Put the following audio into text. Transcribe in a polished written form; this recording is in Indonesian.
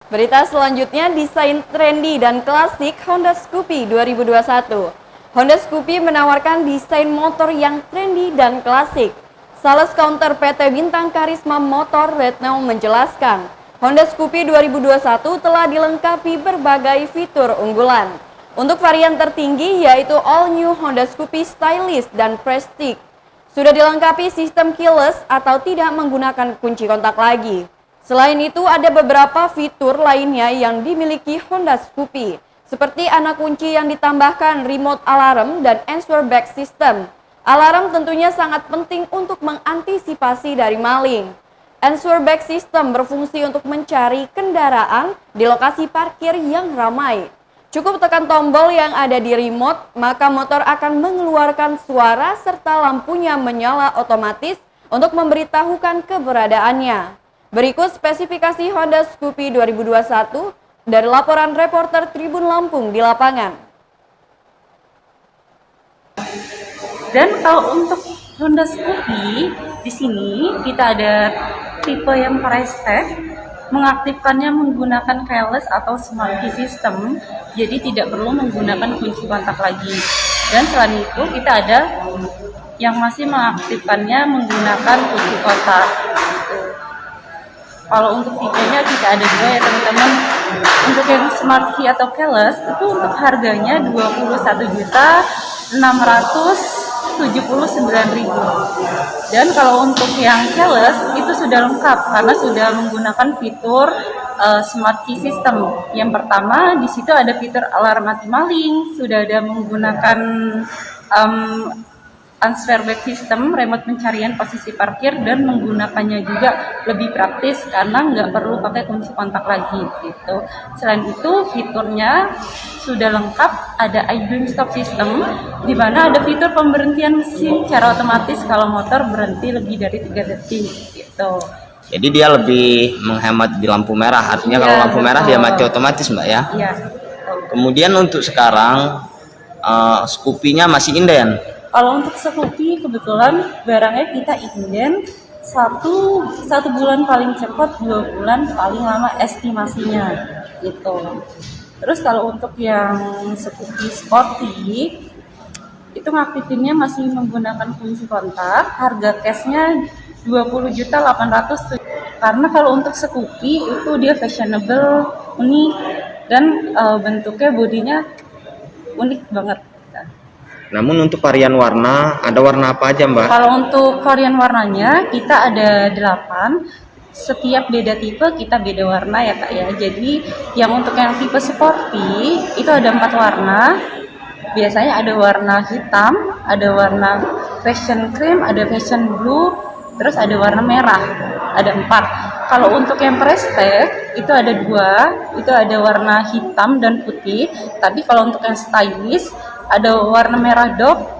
Berita selanjutnya, desain trendy dan klasik Honda Scoopy 2021. Honda Scoopy menawarkan desain motor yang trendy dan klasik. Sales counter PT Bintang Karisma Motor Retno menjelaskan, Honda Scoopy 2021 telah dilengkapi berbagai fitur unggulan. Untuk varian tertinggi yaitu All New Honda Scoopy Stylish dan Prestige. Sudah dilengkapi sistem keyless atau tidak menggunakan kunci kontak lagi. Selain itu, ada beberapa fitur lainnya yang dimiliki Honda Scoopy, seperti anak kunci yang ditambahkan remote alarm dan answer back system. Alarm tentunya sangat penting untuk mengantisipasi dari maling. Answer back system berfungsi untuk mencari kendaraan di lokasi parkir yang ramai. Cukup tekan tombol yang ada di remote, maka motor akan mengeluarkan suara serta lampunya menyala otomatis untuk memberitahukan keberadaannya. Berikut spesifikasi Honda Scoopy 2021 dari laporan reporter Tribun Lampung di lapangan. Dan kalau untuk Honda Scoopy, di sini kita ada tipe yang Prestige, mengaktifkannya menggunakan keyless atau smart key system, jadi tidak perlu menggunakan kunci kontak lagi. Dan selain itu kita ada yang masih mengaktifkannya menggunakan kunci kontak. Kalau untuk tipenya kita ada dua ya teman-teman. Untuk yang smart key atau keyless itu untuk harganya 21.679.000. Dan kalau untuk yang keyless itu sudah lengkap karena sudah menggunakan fitur smart key system. Yang pertama di situ ada fitur alarm anti maling, sudah ada menggunakan answer back system, remote pencarian posisi parkir, dan menggunakannya juga lebih praktis karena nggak perlu pakai kunci kontak lagi gitu. Selain itu fiturnya sudah lengkap, ada idling stop system di mana ada fitur pemberhentian mesin secara otomatis kalau motor berhenti lebih dari 3 detik gitu. Jadi dia lebih menghemat di lampu merah, artinya kalau lampu merah dia mati otomatis Mbak ya? Iya. Kemudian untuk sekarang Scoopy-nya masih inden. Kalau untuk Scoopy kebetulan barangnya kita inden satu bulan paling cepat, 2 bulan paling lama estimasinya gitu. Terus kalau untuk yang Scoopy Sporty itu ngaktifinnya masih menggunakan kunci kontak, harga cashnya 20.800.000. Karena kalau untuk Scoopy itu dia fashionable, unik, dan bentuknya bodinya unik banget. Namun untuk varian warna, ada warna apa aja Mbak? Kalau untuk varian warnanya kita ada 8. Setiap beda tipe kita beda warna ya Kak ya. Jadi yang untuk yang tipe sporty itu ada 4 warna. Biasanya ada warna hitam, ada warna fashion cream, ada fashion blue, terus ada warna merah. Ada 4. Kalau untuk yang Prestige itu ada 2, itu ada warna hitam dan putih. Tapi kalau untuk yang stylish ada warna merah dog